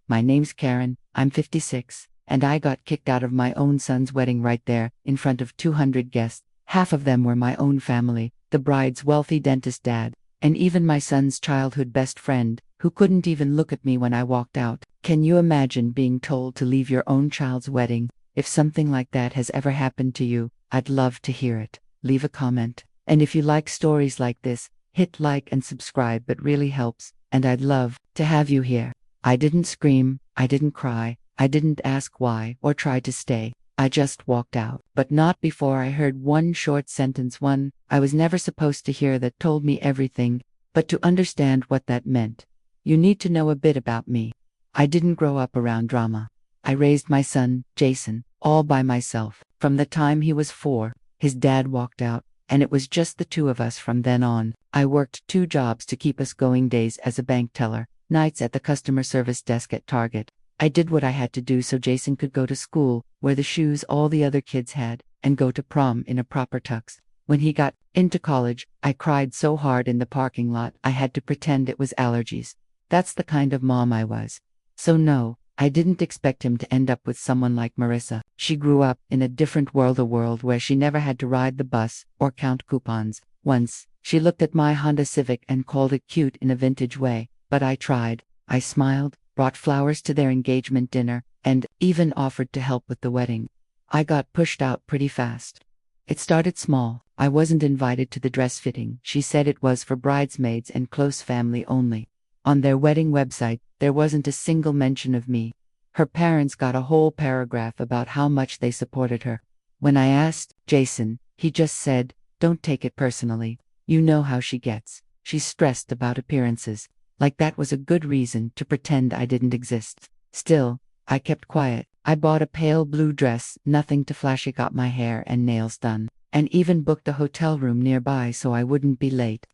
My name's Karen, I'm 56, and I got kicked out of my own son's wedding right there, in front of 200 guests. Half of them were my own family, the bride's wealthy dentist dad, and even my son's childhood best friend, who couldn't even look at me when I walked out. Can you imagine being told to leave your own child's wedding? If something like that has ever happened to you, I'd love to hear it. Leave a comment. And if you like stories like this, hit like and subscribe. It really helps, and I'd love to have you here. I didn't scream, I didn't cry, I didn't ask why or try to stay. I just walked out. But not before I heard one short sentence, one I was never supposed to hear, that told me everything. But to understand what that meant, you need to know a bit about me. I didn't grow up around drama. I raised my son, Jason, all by myself. From the time he was 4, his dad walked out, and it was just the two of us from then on. I worked 2 jobs to keep us going: days as a bank teller, nights at the customer service desk at Target. I did what I had to do so Jason could go to school, wear the shoes all the other kids had, and go to prom in a proper tux. When he got into college, I cried so hard in the parking lot I had to pretend it was allergies. That's the kind of mom I was. So no, I didn't expect him to end up with someone like Marissa. She grew up in a different world, a world where she never had to ride the bus or count coupons. Once, she looked at my Honda Civic and called it cute in a vintage way, but I tried. I smiled, brought flowers to their engagement dinner, and even offered to help with the wedding. I got pushed out pretty fast. It started small. I wasn't invited to the dress fitting. She said it was for bridesmaids and close family only. On their wedding website, there wasn't a single mention of me. Her parents got a whole paragraph about how much they supported her. When I asked Jason, he just said, "Don't take it personally. You know how she gets. She's stressed about appearances." Like that was a good reason to pretend I didn't exist. Still, I kept quiet. I bought a pale blue dress, nothing too flashy, got my hair and nails done, and even booked a hotel room nearby so I wouldn't be late.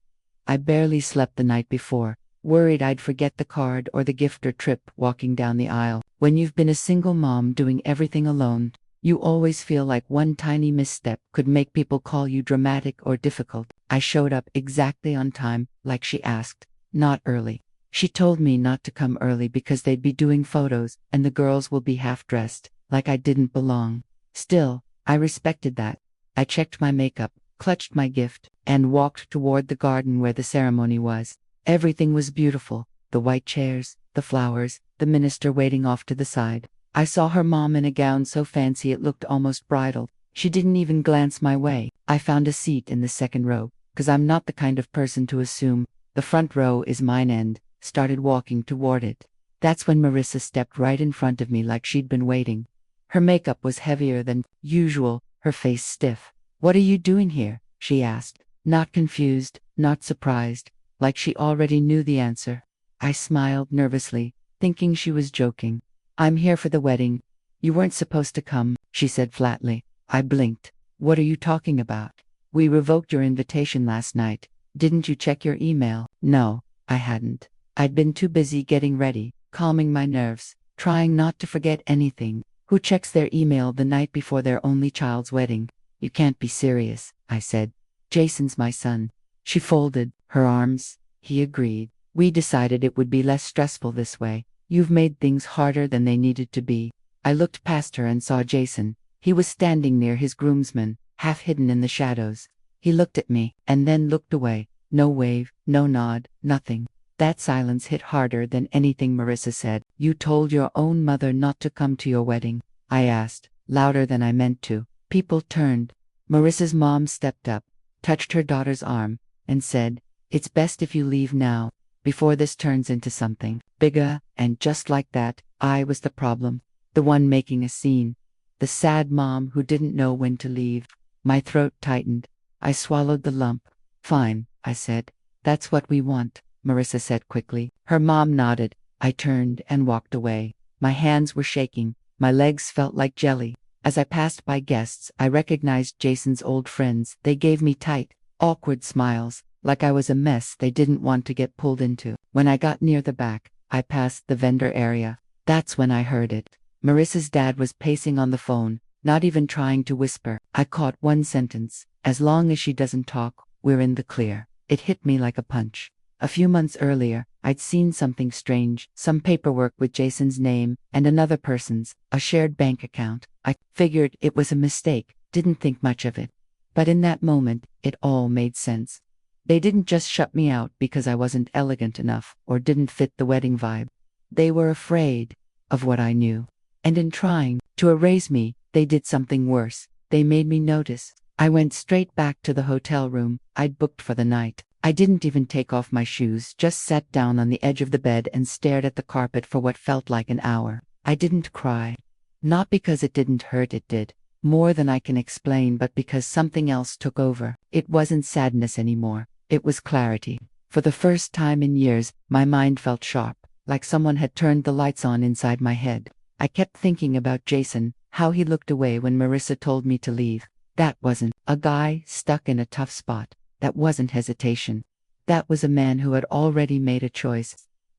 I barely slept the night before, worried I'd forget the card or the gift or trip walking down the aisle. When you've been a single mom doing everything alone, you always feel like one tiny misstep could make people call you dramatic or difficult. I showed up exactly on time, like she asked, not early. She told me not to come early because they'd be doing photos and the girls will be half-dressed, like I didn't belong. Still, I respected that. I checked my makeup, clutched my gift, and walked toward the garden where the ceremony was. Everything was beautiful: the white chairs, the flowers, the minister waiting off to the side. I saw her mom in a gown so fancy it looked almost bridal. She didn't even glance my way. I found a seat in the second row, 'cause I'm not the kind of person to assume the front row is mine, and started walking toward it. That's when Marissa stepped right in front of me like she'd been waiting. Her makeup was heavier than usual, her face stiff. "What are you doing here?" she asked, not confused, not surprised, like she already knew the answer. I smiled nervously, thinking she was joking. "I'm here for the wedding. You weren't supposed to come," she said flatly. I blinked. "What are you talking about? We revoked your invitation last night. Didn't you check your email?" No, I hadn't. I'd been too busy getting ready, calming my nerves, trying not to forget anything. Who checks their email the night before their only child's wedding? "You can't be serious," I said. "Jason's my son." She folded her arms. He agreed. "We decided it would be less stressful this way. You've made things harder than they needed to be." I looked past her and saw Jason. He was standing near his groomsmen, half hidden in the shadows. He looked at me, and then looked away. No wave, no nod, nothing. That silence hit harder than anything Marissa said. "You told your own mother not to come to your wedding?" I asked, louder than I meant to. People turned. Marissa's mom stepped up, touched her daughter's arm, and said, "It's best if you leave now, before this turns into something bigger." And just like that, I was the problem, the one making a scene, the sad mom who didn't know when to leave. My throat tightened. I swallowed the lump. "Fine," I said. "That's what we want," Marissa said quickly. Her mom nodded. I turned and walked away. My hands were shaking. My legs felt like jelly. As I passed by guests, I recognized Jason's old friends. They gave me tight, awkward smiles, like I was a mess they didn't want to get pulled into. When I got near the back, I passed the vendor area. That's when I heard it. Marissa's dad was pacing on the phone, not even trying to whisper. I caught one sentence: "As long as she doesn't talk, we're in the clear." It hit me like a punch. A few months earlier, I'd seen something strange, some paperwork with Jason's name and another person's, a shared bank account. I figured it was a mistake, didn't think much of it. But in that moment, it all made sense. They didn't just shut me out because I wasn't elegant enough or didn't fit the wedding vibe. They were afraid of what I knew. And in trying to erase me, they did something worse. They made me notice. I went straight back to the hotel room I'd booked for the night. I didn't even take off my shoes, just sat down on the edge of the bed and stared at the carpet for what felt like an hour. I didn't cry. Not because it didn't hurt, it did. More than I can explain, but because something else took over. It wasn't sadness anymore. It was clarity. For the first time in years, my mind felt sharp, like someone had turned the lights on inside my head. I kept thinking about Jason, how he looked away when Marissa told me to leave. That wasn't a guy stuck in a tough spot. That wasn't hesitation. That was a man who had already made a choice.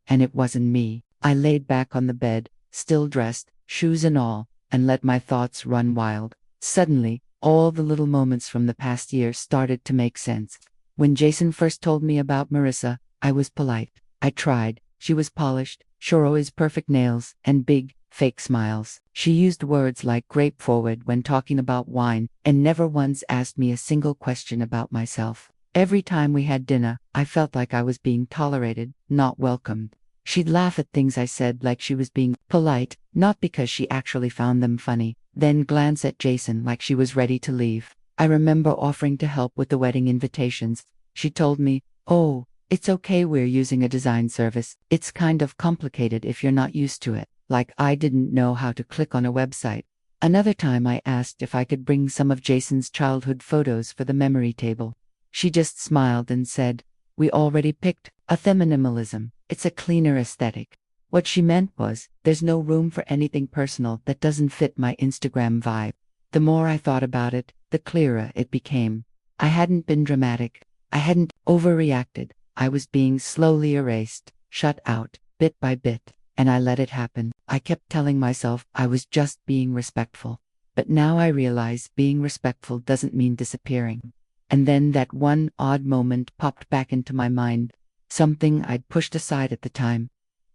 And it wasn't me. I laid back on the bed, still dressed, shoes and all, and let my thoughts run wild. Suddenly, all the little moments from the past year started to make sense. When Jason first told me about Marissa, I was polite. I tried. She was polished, sure always perfect nails, and big, fake smiles. She used words like grape forward when talking about wine, and never once asked me a single question about myself. Every time we had dinner, I felt like I was being tolerated, not welcomed. She'd laugh at things I said like she was being polite, not because she actually found them funny, then glance at Jason like she was ready to leave. I remember offering to help with the wedding invitations. She told me, "Oh, it's okay, we're using a design service. It's kind of complicated if you're not used to it." Like I didn't know how to click on a website. Another time I asked if I could bring some of Jason's childhood photos for the memory table. She just smiled and said, "We already picked a minimalism. It's a cleaner aesthetic." What she meant was, there's no room for anything personal that doesn't fit my Instagram vibe. The more I thought about it, the clearer it became. I hadn't been dramatic. I hadn't overreacted. I was being slowly erased, shut out, bit by bit. And I let it happen. I kept telling myself I was just being respectful. But now I realize being respectful doesn't mean disappearing. And then that one odd moment popped back into my mind, something I'd pushed aside at the time.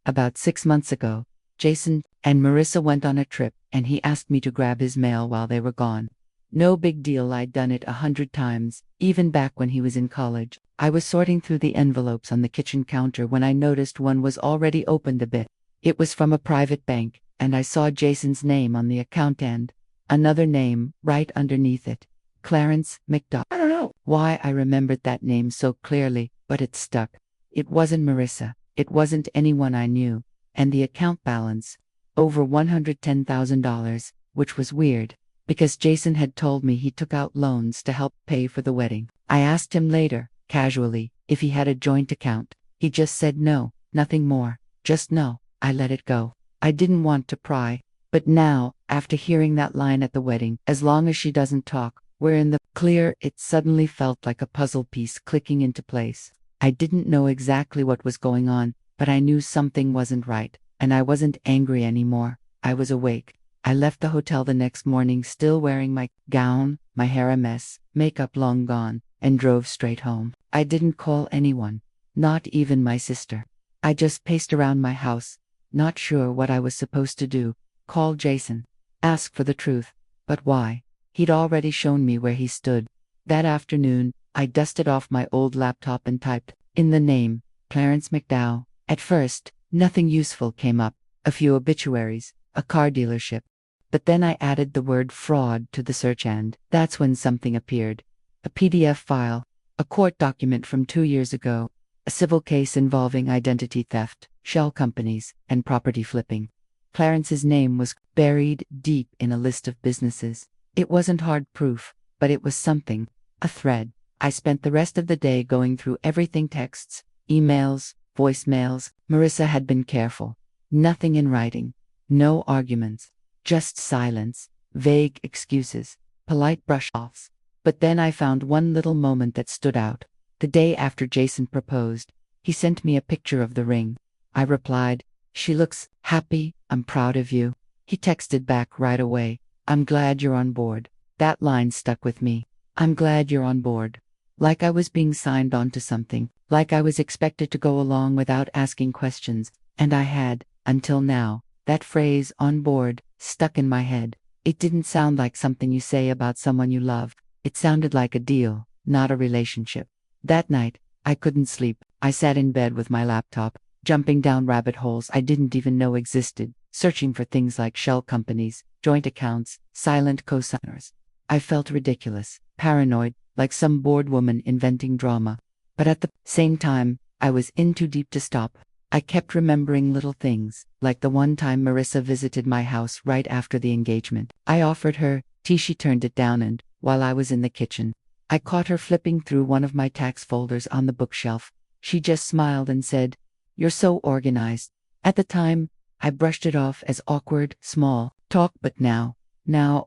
About 6 months ago, Jason and Marissa went on a trip, and he asked me to grab his mail while they were gone. No big deal, I'd done it 100 times, even back when he was in college. I was sorting through the envelopes on the kitchen counter when I noticed one was already opened a bit. It was from a private bank, and I saw Jason's name on the account and another name right underneath it. Clarence McDowell. I don't know why I remembered that name so clearly, but it stuck. It wasn't Marissa. It wasn't anyone I knew. And the account balance, over $110,000, which was weird, because Jason had told me he took out loans to help pay for the wedding. I asked him later, casually, if he had a joint account. He just said no, nothing more, just no. I let it go. I didn't want to pry. But now, after hearing that line at the wedding, as long as she doesn't talk, we're in the clear, it suddenly felt like a puzzle piece clicking into place. I didn't know exactly what was going on, but I knew something wasn't right, and I wasn't angry anymore. I was awake. I left the hotel the next morning still wearing my gown, my hair a mess, makeup long gone, and drove straight home. I didn't call anyone, not even my sister. I just paced around my house, not sure what I was supposed to do. Call Jason. Ask for the truth. But why? He'd already shown me where he stood. That afternoon, I dusted off my old laptop and typed in the name, Clarence McDowell. At first, nothing useful came up. A few obituaries, a car dealership. But then I added the word fraud to the search and that's when something appeared. A PDF file, a court document from 2 years ago, a civil case involving identity theft, shell companies, and property flipping. Clarence's name was buried deep in a list of businesses. It wasn't hard proof, but it was something, a thread. I spent the rest of the day going through everything: texts, emails, voicemails. Marissa had been careful. Nothing in writing. No arguments. Just silence, vague excuses, polite brush-offs. But then I found one little moment that stood out. The day after Jason proposed, he sent me a picture of the ring. I replied, "She looks happy, I'm proud of you." He texted back right away, "I'm glad you're on board." That line stuck with me. I'm glad you're on board. Like I was being signed onto something. like I was expected to go along without asking questions, and I had, until now. That phrase, on board, stuck in my head. It didn't sound like something you say about someone you love. It sounded like a deal, not a relationship. That night, I couldn't sleep. I sat in bed with my laptop, jumping down rabbit holes I didn't even know existed, searching for things like shell companies, joint accounts, silent cosigners. I felt ridiculous, paranoid, like some bored woman inventing drama. But at the same time, I was in too deep to stop. I kept remembering little things, like the one time Marissa visited my house right after the engagement. I offered her tea, she turned it down, and, while I was in the kitchen, I caught her flipping through one of my tax folders on the bookshelf. She just smiled and said, "You're so organized." At the time, I brushed it off as awkward, small talk, but now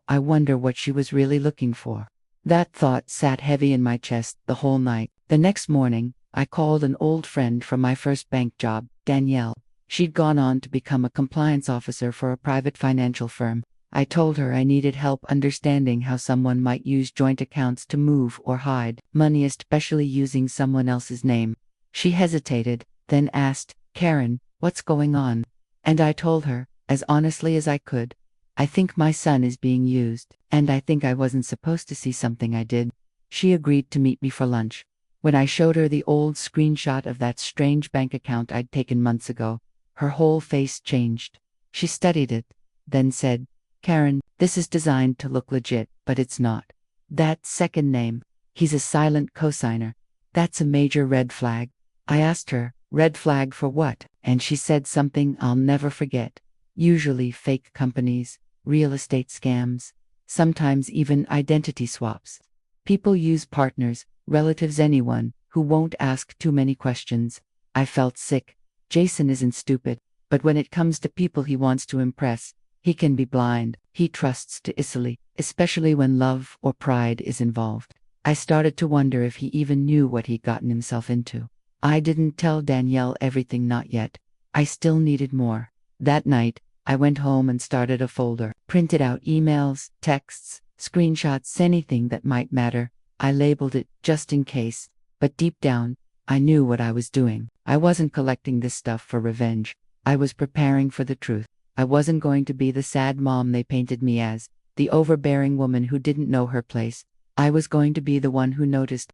I wonder what she was really looking for. That thought sat heavy in my chest the whole night. The next morning, I called an old friend from my first bank job, Danielle. She'd gone on to become a compliance officer for a private financial firm. I told her I needed help understanding how someone might use joint accounts to move or hide money, especially using someone else's name. She hesitated, then asked, "Karen, what's going on?" And I told her, as honestly as I could, "I think my son is being used, and I think I wasn't supposed to see something I did." She agreed to meet me for lunch. When I showed her the old screenshot of that strange bank account I'd taken months ago, her whole face changed. She studied it, then said, "Karen, this is designed to look legit, but it's not. That second name, he's a silent cosigner. That's a major red flag." I asked her, "Red flag for what?" And she said something I'll never forget. "Usually fake companies, real estate scams, sometimes even identity swaps. People use partners, relatives, anyone who won't ask too many questions." I felt sick. Jason isn't stupid, but when it comes to people he wants to impress, he can be blind. He trusts too easily, especially when love or pride is involved. I started to wonder if he even knew what he'd gotten himself into. I didn't tell Danielle everything, not yet. I still needed more. That night, I went home and started a folder, printed out emails, texts, screenshots, anything that might matter. I labeled it just in case, but deep down, I knew what I was doing. I wasn't collecting this stuff for revenge. I was preparing for the truth. I wasn't going to be the sad mom they painted me as, the overbearing woman who didn't know her place. I was going to be the one who noticed,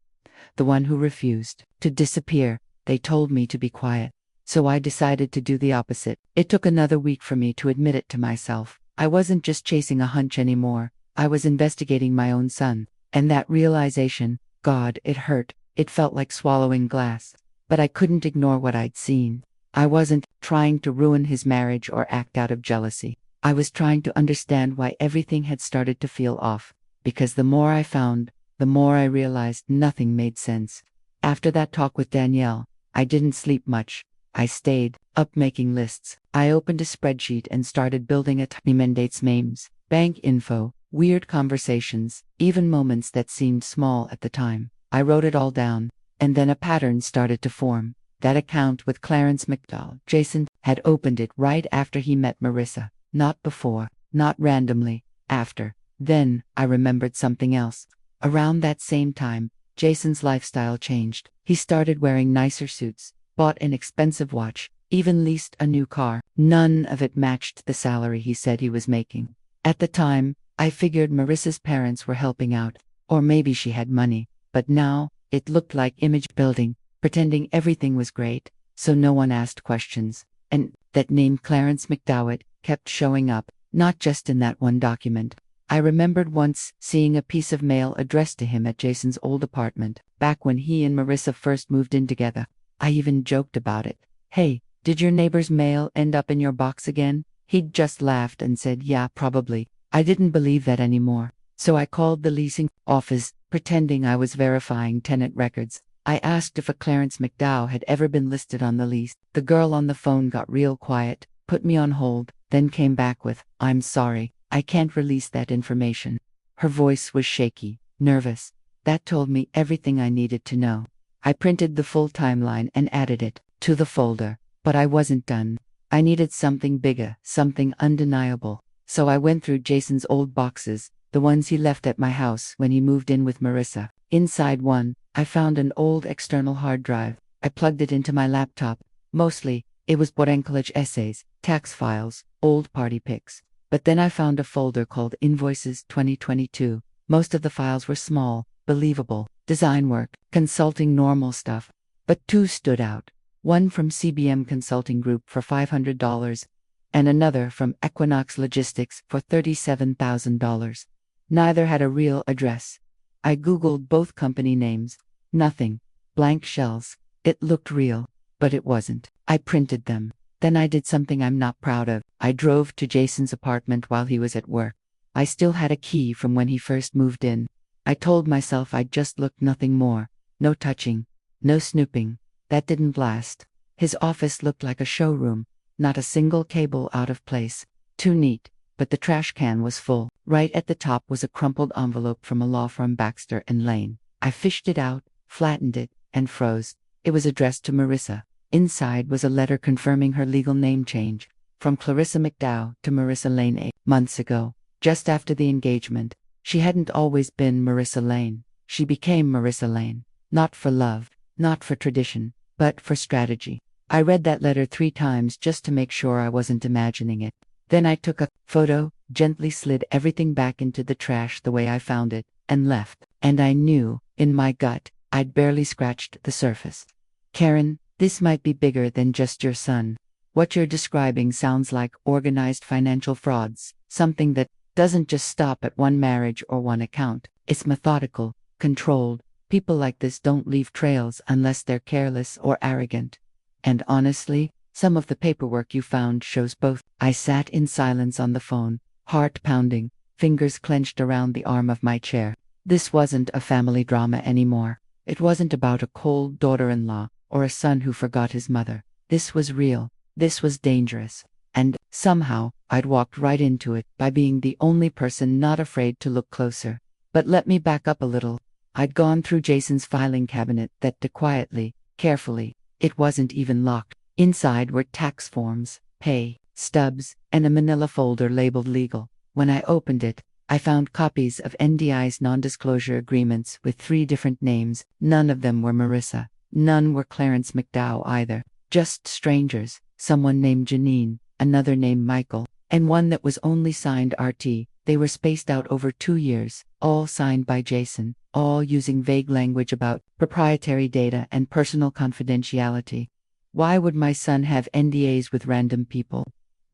the one who refused to disappear. They told me to be quiet, so I decided to do the opposite. It took another week for me to admit it to myself. I wasn't just chasing a hunch anymore. I was investigating my own son. And that realization, God, it hurt. It felt like swallowing glass. But I couldn't ignore what I'd seen. I wasn't trying to ruin his marriage or act out of jealousy. I was trying to understand why everything had started to feel off. Because the more I found, the more I realized nothing made sense. After that talk with Danielle, I didn't sleep much. I stayed up making lists. I opened a spreadsheet and started building a tiny dates, names, bank info, weird conversations, even moments that seemed small at the time. I wrote it all down, and then a pattern started to form. That account with Clarence McDowell, Jason had opened it right after he met Marissa. Not before, not randomly, after. Then, I remembered something else. Around that same time, Jason's lifestyle changed. He started wearing nicer suits, bought an expensive watch, even leased a new car. None of it matched the salary he said he was making. At the time, I figured Marissa's parents were helping out, or maybe she had money, but now, it looked like image building, pretending everything was great, so no one asked questions. And that name Clarence McDowell kept showing up, not just in that one document. I remembered once seeing a piece of mail addressed to him at Jason's old apartment, back when he and Marissa first moved in together. I even joked about it. "Hey, did your neighbor's mail end up in your box again?" He'd just laughed and said, "Yeah, probably." I didn't believe that anymore, so I called the leasing office, pretending I was verifying tenant records. I asked if a Clarence McDowell had ever been listed on the lease. The girl on the phone got real quiet, put me on hold, then came back with, "I'm sorry, I can't release that information." Her voice was shaky, nervous. That told me everything I needed to know. I printed the full timeline and added it to the folder, but I wasn't done. I needed something bigger, something undeniable. So I went through Jason's old boxes, the ones he left at my house when he moved in with Marissa. Inside one, I found an old external hard drive. I plugged it into my laptop. Mostly, it was board college essays, tax files, old party pics. But then I found a folder called Invoices 2022. Most of the files were small, believable, design work, consulting, normal stuff. But two stood out. One from CBM Consulting Group for $500, and another from Equinox Logistics for $37,000. Neither had a real address. I Googled both company names. Nothing. Blank shells. It looked real, but it wasn't. I printed them. Then I did something I'm not proud of. I drove to Jason's apartment while he was at work. I still had a key from when he first moved in. I told myself I'd just look, nothing more. No touching. No snooping. That didn't last. His office looked like a showroom. Not a single cable out of place. Too neat, but the trash can was full. Right at the top was a crumpled envelope from a law firm, Baxter and Lane. I fished it out, flattened it, and froze. It was addressed to Marissa. Inside was a letter confirming her legal name change, from Clarissa McDowell to Marissa Lane 8 months ago, just after the engagement. She hadn't always been Marissa Lane. She became Marissa Lane. Not for love, not for tradition, but for strategy. I read that letter 3 times just to make sure I wasn't imagining it. Then I took a photo, gently slid everything back into the trash the way I found it, and left. And I knew, in my gut, I'd barely scratched the surface. Karen, this might be bigger than just your son. What you're describing sounds like organized financial frauds, something that doesn't just stop at one marriage or one account. It's methodical, controlled. People like this don't leave trails unless they're careless or arrogant. And honestly, some of the paperwork you found shows both. I sat in silence on the phone, heart pounding, fingers clenched around the arm of my chair. This wasn't a family drama anymore. It wasn't about a cold daughter-in-law or a son who forgot his mother. This was real. This was dangerous. And, somehow, I'd walked right into it by being the only person not afraid to look closer. But let me back up a little. I'd gone through Jason's filing cabinet that day quietly, carefully. It wasn't even locked. Inside were tax forms, pay stubs, and a manila folder labeled legal. When I opened it, I found copies of NDI's non-disclosure agreements with 3 different names. None of them were Marissa. None were Clarence McDowell either. Just strangers. Someone named Janine, another named Michael, and one that was only signed RT. They were spaced out over 2 years, all signed by Jason, all using vague language about proprietary data and personal confidentiality. Why would my son have NDAs with random people?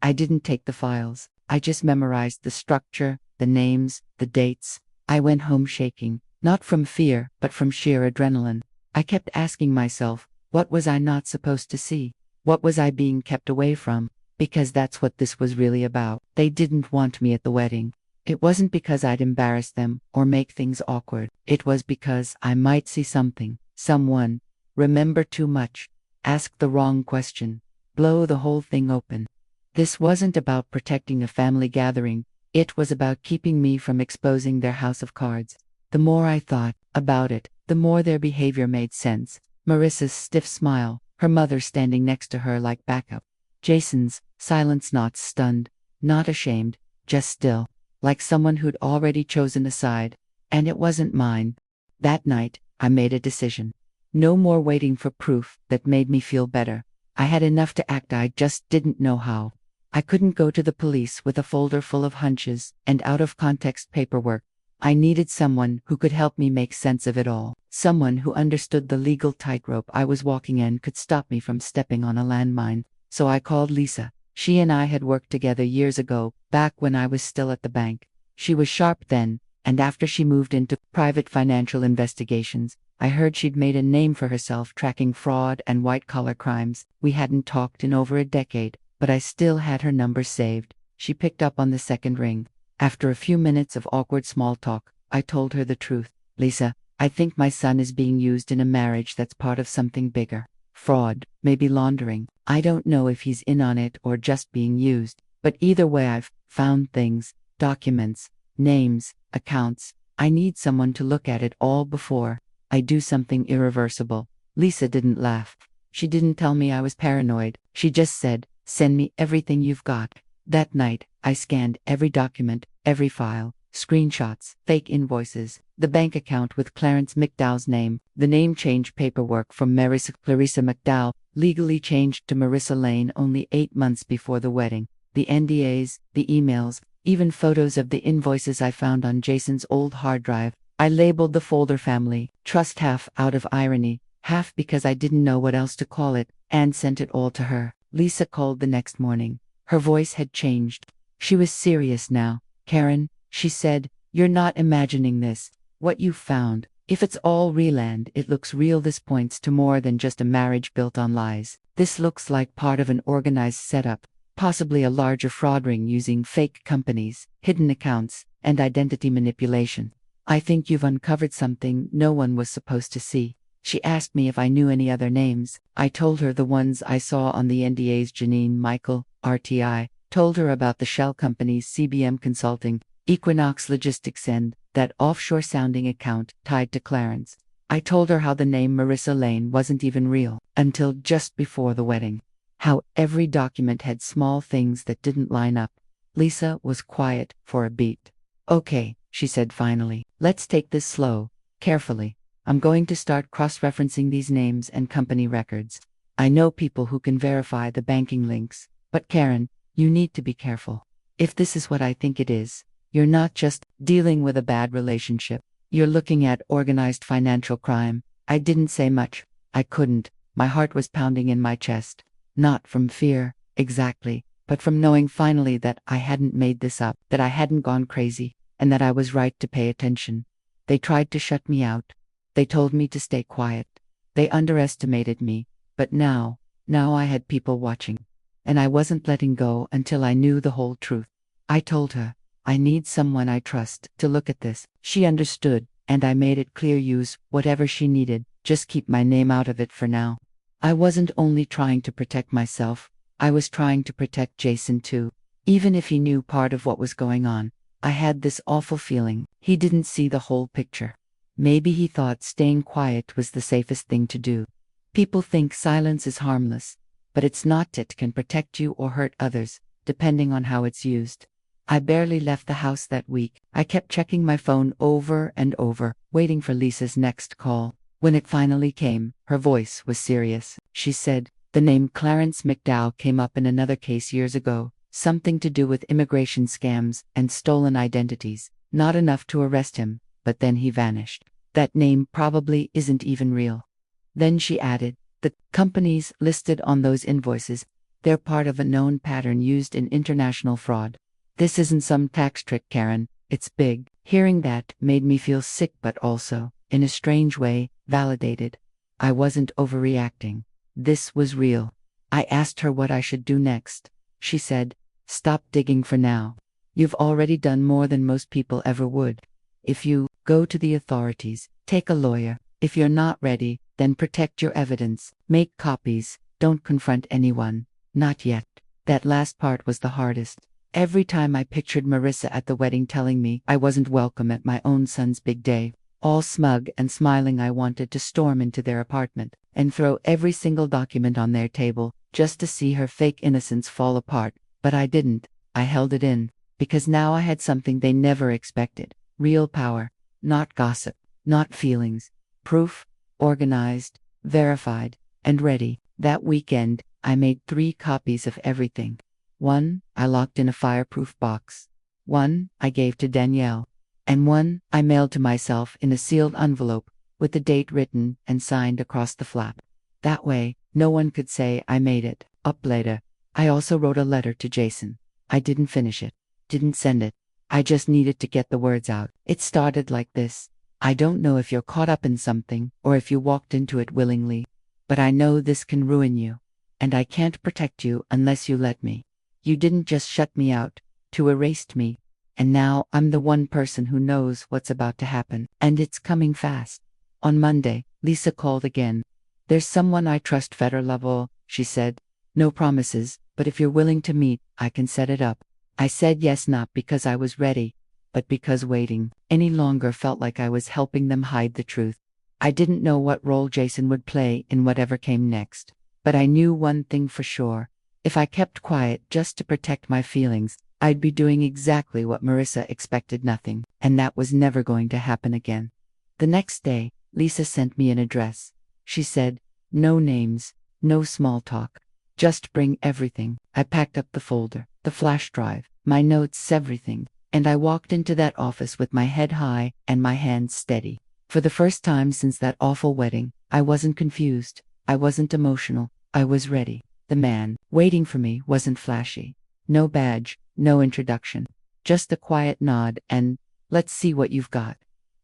I didn't take the files. I just memorized the structure, the names, the dates. I went home shaking, not from fear, but from sheer adrenaline. I kept asking myself, what was I not supposed to see? What was I being kept away from? Because that's what this was really about. They didn't want me at the wedding. It wasn't because I'd embarrass them or make things awkward. It was because I might see something, someone, remember too much, ask the wrong question, blow the whole thing open. This wasn't about protecting a family gathering. It was about keeping me from exposing their house of cards. The more I thought about it, the more their behavior made sense. Marissa's stiff smile, her mother standing next to her like backup. Jason's silence, not stunned, not ashamed, just still, like someone who'd already chosen a side. And it wasn't mine. That night, I made a decision. No more waiting for proof. That made me feel better. I had enough to act, I just didn't know how. I couldn't go to the police with a folder full of hunches and out-of-context paperwork. I needed someone who could help me make sense of it all. Someone who understood the legal tightrope I was walking and could stop me from stepping on a landmine. So I called Lisa. She and I had worked together years ago, back when I was still at the bank. She was sharp then, and after she moved into private financial investigations, I heard she'd made a name for herself tracking fraud and white-collar crimes. We hadn't talked in over a decade, but I still had her number saved. She picked up on the second ring. After a few minutes of awkward small talk, I told her the truth. Lisa, I think my son is being used in a marriage that's part of something bigger. Fraud, maybe laundering. I don't know if he's in on it or just being used, but either way I've found things, documents, names, accounts. I need someone to look at it all before I do something irreversible. Lisa didn't laugh. She didn't tell me I was paranoid. She just said, send me everything you've got. That night, I scanned every document, every file, screenshots, fake invoices, the bank account with Clarence McDowell's name, the name change paperwork from Clarissa McDowell, legally changed to Marissa Lane only 8 months before the wedding, the NDAs, the emails, even photos of the invoices I found on Jason's old hard drive. I labeled the folder family trust, half out of irony, half because I didn't know what else to call it, and sent it all to her. Lisa called the next morning. Her voice had changed. She was serious now. Karen, she said, you're not imagining this. What you found, if it's all real and it looks real, this points to more than just a marriage built on lies. This looks like part of an organized setup, possibly a larger fraud ring using fake companies, hidden accounts, and identity manipulation. I think you've uncovered something no one was supposed to see. She asked me if I knew any other names. I told her the ones I saw on the NDAs: Janine, Michael, RTI, told her about the shell companies CBM Consulting, Equinox Logistics, and that offshore-sounding account tied to Clarence. I told her how the name Marissa Lane wasn't even real until just before the wedding. How every document had small things that didn't line up. Lisa was quiet for a beat. Okay, she said finally, let's take this slow, carefully. I'm going to start cross-referencing these names and company records. I know people who can verify the banking links, but Karen, you need to be careful. If this is what I think it is, you're not just dealing with a bad relationship. You're looking at organized financial crime. I didn't say much. I couldn't. My heart was pounding in my chest. Not from fear, exactly, but from knowing finally that I hadn't made this up, that I hadn't gone crazy, and that I was right to pay attention. They tried to shut me out. They told me to stay quiet. They underestimated me, but now I had people watching. And I wasn't letting go until I knew the whole truth. I told her, I need someone I trust to look at this. She understood, and I made it clear: use whatever she needed, just keep my name out of it for now. I wasn't only trying to protect myself, I was trying to protect Jason too. Even if he knew part of what was going on, I had this awful feeling he didn't see the whole picture. Maybe he thought staying quiet was the safest thing to do. People think silence is harmless, but it's not. It can protect you or hurt others, depending on how it's used. I barely left the house that week. I kept checking my phone over and over, waiting for Lisa's next call. When it finally came, her voice was serious. She said, the name Clarence McDowell came up in another case years ago, something to do with immigration scams and stolen identities. Not enough to arrest him, but then he vanished. That name probably isn't even real. Then she added, the companies listed on those invoices, they're part of a known pattern used in international fraud. This isn't some tax trick, Karen, it's big. Hearing that made me feel sick, but also, in a strange way, validated. I wasn't overreacting. This was real. I asked her what I should do next. She said, stop digging for now. You've already done more than most people ever would. If you go to the authorities, take a lawyer. If you're not ready, then protect your evidence. Make copies. Don't confront anyone. Not yet. That last part was the hardest. Every time I pictured Marissa at the wedding telling me I wasn't welcome at my own son's big day, all smug and smiling, I wanted to storm into their apartment and throw every single document on their table just to see her fake innocence fall apart. But I didn't. I held it in, because now I had something they never expected. Real power. Not gossip. Not feelings. Proof. Organized. Verified. And ready. That weekend, I made 3 copies of everything. One, I locked in a fireproof box. One, I gave to Danielle. And one, I mailed to myself in a sealed envelope, with the date written and signed across the flap. That way, no one could say I made it up later. I also wrote a letter to Jason. I didn't finish it. Didn't send it. I just needed to get the words out. It started like this. I don't know if you're caught up in something, or if you walked into it willingly. But I know this can ruin you. And I can't protect you unless you let me. You didn't just shut me out, you erased me. And now I'm the one person who knows what's about to happen, and it's coming fast. On Monday, Lisa called again. There's someone I trust, federal level, she said. No promises, but if you're willing to meet, I can set it up. I said yes, not because I was ready, but because waiting any longer felt like I was helping them hide the truth. I didn't know what role Jason would play in whatever came next, but I knew one thing for sure. If I kept quiet just to protect my feelings, I'd be doing exactly what Marissa expected, nothing, and that was never going to happen again. The next day, Lisa sent me an address. She said, no names, no small talk. Just bring everything. I packed up the folder, the flash drive, my notes, everything, and I walked into that office with my head high and my hands steady. For the first time since that awful wedding, I wasn't confused. I wasn't emotional. I was ready. The man waiting for me wasn't flashy. No badge, no introduction. Just a quiet nod and, let's see what you've got.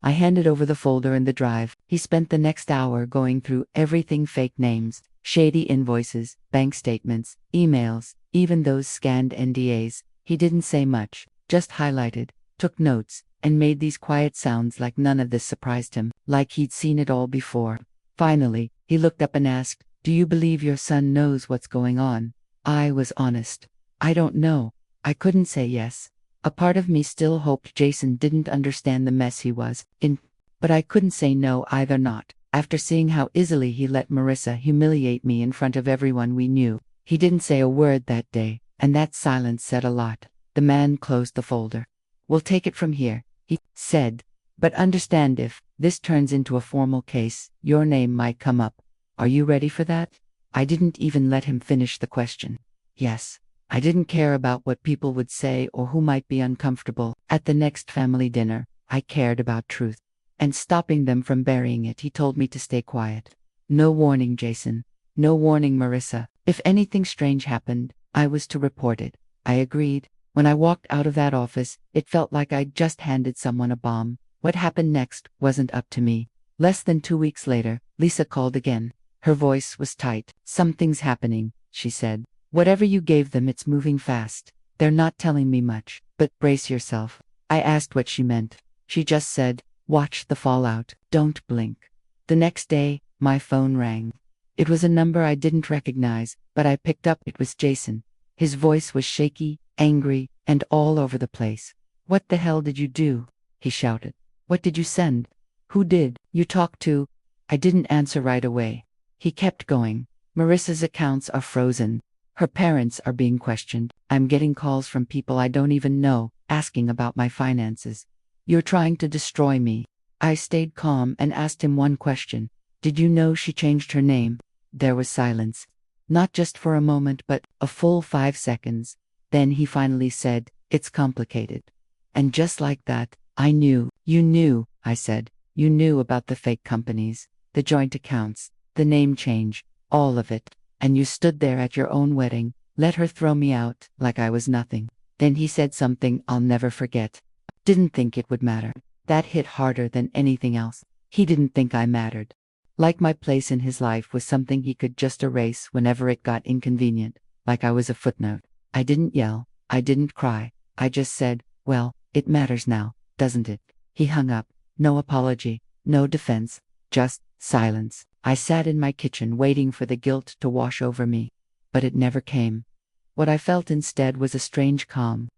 I handed over the folder and the drive. He spent the next hour going through everything: fake names, shady invoices, bank statements, emails, even those scanned NDAs. He didn't say much, just highlighted, took notes, and made these quiet sounds like none of this surprised him, like he'd seen it all before. Finally, he looked up and asked, do you believe your son knows what's going on? I was honest. I don't know. I couldn't say yes. A part of me still hoped Jason didn't understand the mess he was in, but I couldn't say no either, not after seeing how easily he let Marissa humiliate me in front of everyone we knew. He didn't say a word that day, and that silence said a lot. The man closed the folder. We'll take it from here, he said. But understand, if this turns into a formal case, your name might come up. Are you ready for that? I didn't even let him finish the question. Yes. I didn't care about what people would say or who might be uncomfortable at the next family dinner. I cared about truth. And stopping them from burying it, he told me to stay quiet. No warning, Jason. No warning, Marissa. If anything strange happened, I was to report it. I agreed. When I walked out of that office, it felt like I'd just handed someone a bomb. What happened next wasn't up to me. Less than 2 weeks later, Lisa called again. Her voice was tight. Something's happening, she said. Whatever you gave them, it's moving fast. They're not telling me much, but brace yourself. I asked what she meant. She just said, watch the fallout, don't blink. The next day, my phone rang. It was a number I didn't recognize, but I picked up. It was Jason. His voice was shaky, angry, and all over the place. What the hell did you do? He shouted. What did you send? Who did you talk to? I didn't answer right away. He kept going. Marissa's accounts are frozen. Her parents are being questioned. I'm getting calls from people I don't even know, asking about my finances. You're trying to destroy me. I stayed calm and asked him one question. Did you know she changed her name? There was silence. Not just for a moment, but a full 5 seconds. Then he finally said, it's complicated. And just like that, I knew. You knew, I said. You knew about the fake companies, the joint accounts, the name change, all of it. And you stood there at your own wedding, let her throw me out like I was nothing. Then he said something I'll never forget. Didn't think it would matter. That hit harder than anything else. He didn't think I mattered. Like my place in his life was something he could just erase whenever it got inconvenient, like I was a footnote. I didn't yell. I didn't cry. I just said, well, it matters now, doesn't it? He hung up. No apology, no defense, just silence. I sat in my kitchen waiting for the guilt to wash over me. But it never came. What I felt instead was a strange calm,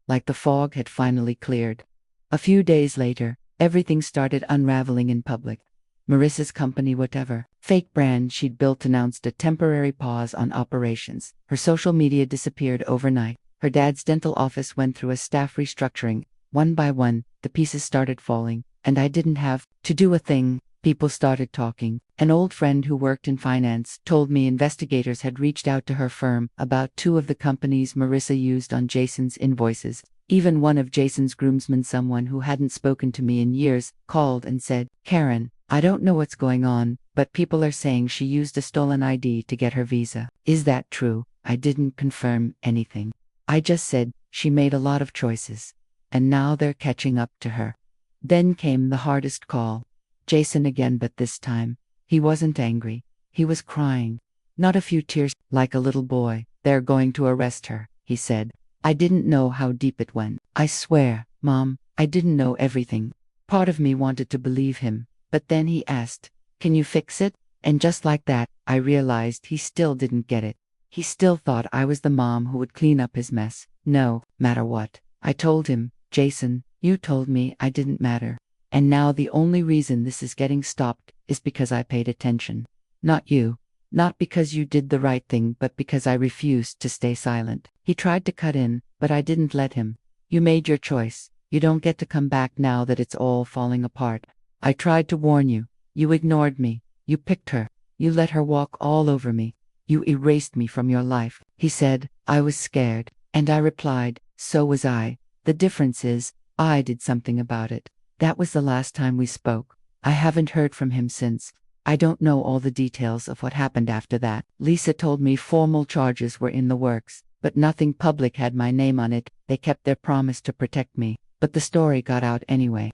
like the fog had finally cleared. A few days later, everything started unraveling in public. Marissa's company, whatever fake brand she'd built, announced a temporary pause on operations. Her social media disappeared overnight. Her dad's dental office went through a staff restructuring. One by one, the pieces started falling, and I didn't have to do a thing. People started talking. An old friend who worked in finance told me investigators had reached out to her firm about 2 of the companies Marissa used on Jason's invoices. Even one of Jason's groomsmen, someone who hadn't spoken to me in years, called and said, Karen, I don't know what's going on, but people are saying she used a stolen ID to get her visa. Is that true? I didn't confirm anything. I just said, she made a lot of choices. And now they're catching up to her. Then came the hardest call. Jason again, but this time, he wasn't angry. He was crying. Not a few tears, like a little boy. They're going to arrest her, he said. I didn't know how deep it went. I swear, Mom, I didn't know everything. Part of me wanted to believe him, but then he asked, can you fix it? And just like that, I realized he still didn't get it. He still thought I was the mom who would clean up his mess. No matter what. I told him, Jason, you told me I didn't matter. And now the only reason this is getting stopped is because I paid attention. Not you. Not because you did the right thing, but because I refused to stay silent. He tried to cut in, But I didn't let him. You made your choice. You don't get to come back now that it's all falling apart. I tried to warn you. You ignored me. You picked her. You let her walk all over me. You erased me from your life. He said. I was scared. And I replied, so was I. The difference is, I did something about it. That was the last time we spoke. I haven't heard from him since. I don't know all the details of what happened after that. Lisa told me formal charges were in the works, but nothing public had my name on it. They kept their promise to protect me, but the story got out anyway.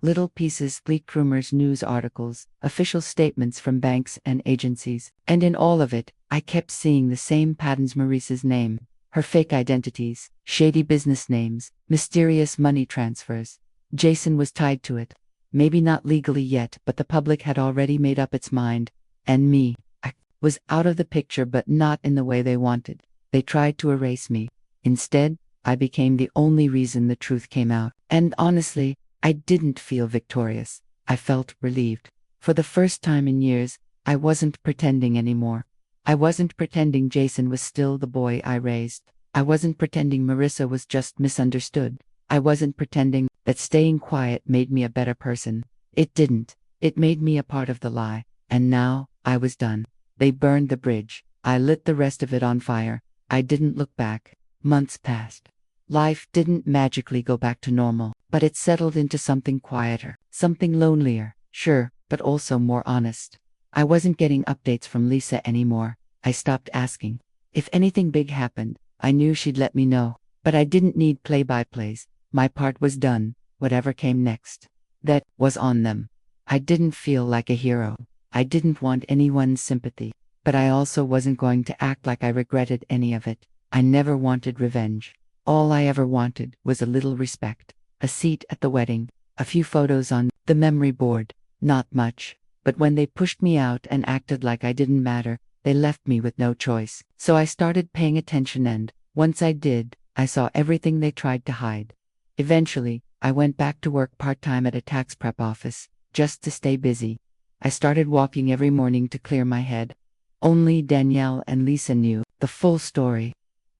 Little pieces leaked, rumors, news articles, official statements from banks and agencies, and in all of it, I kept seeing the same patterns: Maurice's name, her fake identities, shady business names, mysterious money transfers. Jason was tied to it. Maybe not legally yet, but the public had already made up its mind. And me, I was out of the picture, but not in the way they wanted. They tried to erase me. Instead, I became the only reason the truth came out. And honestly, I didn't feel victorious. I felt relieved. For the first time in years, I wasn't pretending anymore. I wasn't pretending Jason was still the boy I raised. I wasn't pretending Marissa was just misunderstood. I wasn't pretending that staying quiet made me a better person. It didn't. It made me a part of the lie. And now, I was done. They burned the bridge. I lit the rest of it on fire. I didn't look back. Months passed. Life didn't magically go back to normal, but it settled into something quieter, something lonelier, sure, but also more honest. I wasn't getting updates from Lisa anymore. I stopped asking. If anything big happened, I knew she'd let me know, but I didn't need play-by-plays. My part was done. Whatever came next, that was on them. I didn't feel like a hero. I didn't want anyone's sympathy, but I also wasn't going to act like I regretted any of it. I never wanted revenge. All I ever wanted was a little respect, a seat at the wedding, a few photos on the memory board. Not much, but when they pushed me out and acted like I didn't matter, they left me with no choice. So I started paying attention, and once I did, I saw everything they tried to hide. Eventually, I went back to work part-time at a tax prep office, just to stay busy. I started walking every morning to clear my head. Only Danielle and Lisa knew the full story.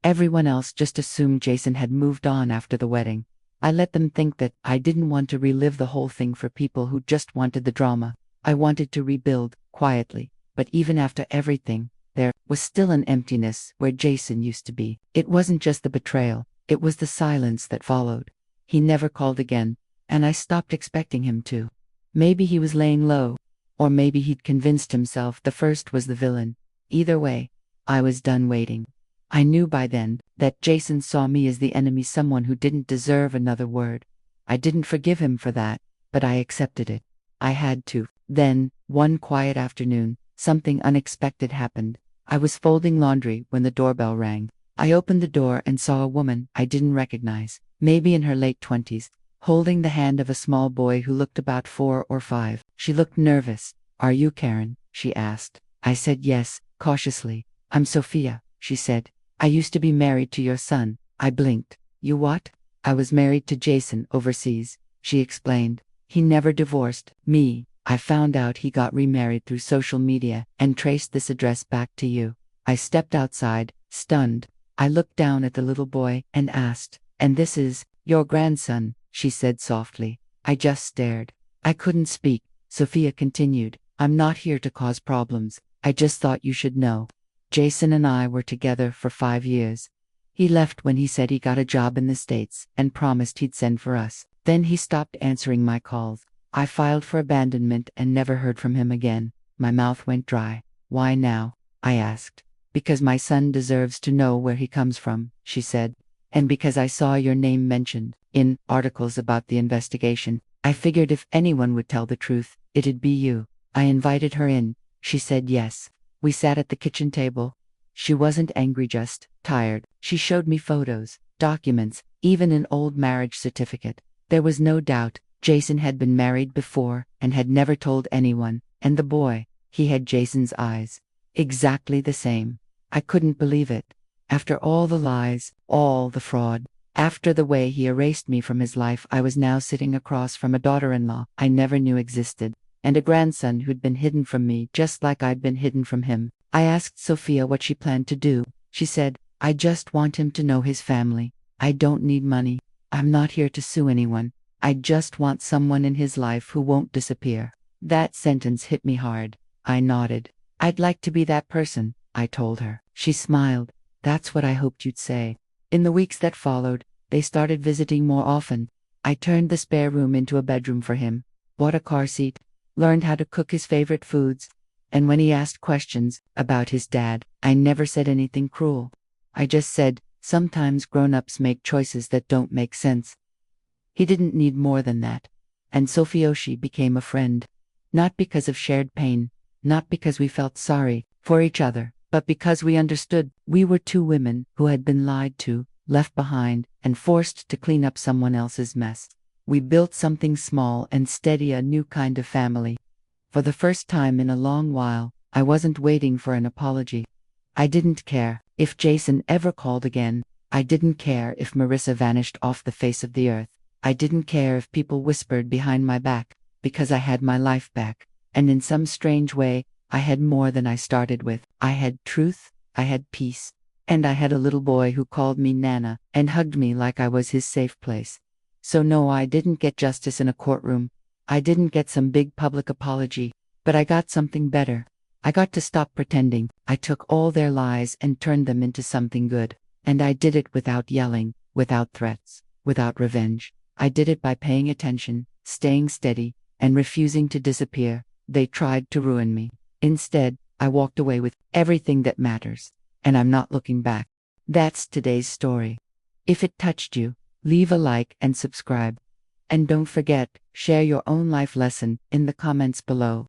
Everyone else just assumed Jason had moved on after the wedding. I let them think that I didn't want to relive the whole thing for people who just wanted the drama. I wanted to rebuild, quietly, but even after everything, there was still an emptiness where Jason used to be. It wasn't just the betrayal, it was the silence that followed. He never called again, and I stopped expecting him to. Maybe he was laying low, or maybe he'd convinced himself the first was the villain. Either way, I was done waiting. I knew by then that Jason saw me as the enemy, someone who didn't deserve another word. I didn't forgive him for that, but I accepted it. I had to. Then, one quiet afternoon, something unexpected happened. I was folding laundry when the doorbell rang. I opened the door and saw a woman I didn't recognize, maybe in her late 20s, holding the hand of a small boy who looked about 4 or 5. She looked nervous. Are you Karen? She asked. I said yes, cautiously. I'm Sophia, she said. I used to be married to your son. I blinked. You what? I was married to Jason overseas, she explained. He never divorced me. I found out he got remarried through social media and traced this address back to you. I stepped outside, stunned. I looked down at the little boy and asked, and this is your grandson, she said softly. I just stared. I couldn't speak. Sophia continued, I'm not here to cause problems. I just thought you should know. Jason and I were together for 5 years. He left when he said he got a job in the States and promised he'd send for us. Then he stopped answering my calls. I filed for abandonment and never heard from him again. My mouth went dry. Why now? I asked. Because my son deserves to know where he comes from, she said. And because I saw your name mentioned in articles about the investigation, I figured if anyone would tell the truth, it'd be you. I invited her in. She said yes. We sat at the kitchen table. She wasn't angry, just tired. She showed me photos, documents, even an old marriage certificate. There was no doubt Jason had been married before and had never told anyone, and the boy, he had Jason's eyes. Exactly the same. I couldn't believe it. After all the lies, all the fraud, after the way he erased me from his life, I was now sitting across from a daughter-in-law I never knew existed, and a grandson who'd been hidden from me just like I'd been hidden from him. I asked Sophia what she planned to do. She said, I just want him to know his family. I don't need money. I'm not here to sue anyone. I just want someone in his life who won't disappear. That sentence hit me hard. I nodded. I'd like to be that person, I told her. She smiled. That's what I hoped you'd say. In the weeks that followed, they started visiting more often. I turned the spare room into a bedroom for him, bought a car seat, learned how to cook his favorite foods, and when he asked questions about his dad, I never said anything cruel. I just said, sometimes grown-ups make choices that don't make sense. He didn't need more than that. And Sofioshi became a friend. Not because of shared pain, not because we felt sorry for each other, but because we understood we were two women who had been lied to, left behind, and forced to clean up someone else's mess. We built something small and steady, a new kind of family. For the first time in a long while, I wasn't waiting for an apology. I didn't care if Jason ever called again. I didn't care if Marissa vanished off the face of the earth. I didn't care if people whispered behind my back, because I had my life back. And in some strange way, I had more than I started with. I had truth, I had peace, and I had a little boy who called me Nana and hugged me like I was his safe place. So no, I didn't get justice in a courtroom. I didn't get some big public apology, but I got something better. I got to stop pretending. I took all their lies and turned them into something good. And I did it without yelling, without threats, without revenge. I did it by paying attention, staying steady, and refusing to disappear. They tried to ruin me. Instead, I walked away with everything that matters. And I'm not looking back. That's today's story. If it touched you, leave a like and subscribe. And don't forget, share your own life lesson in the comments below.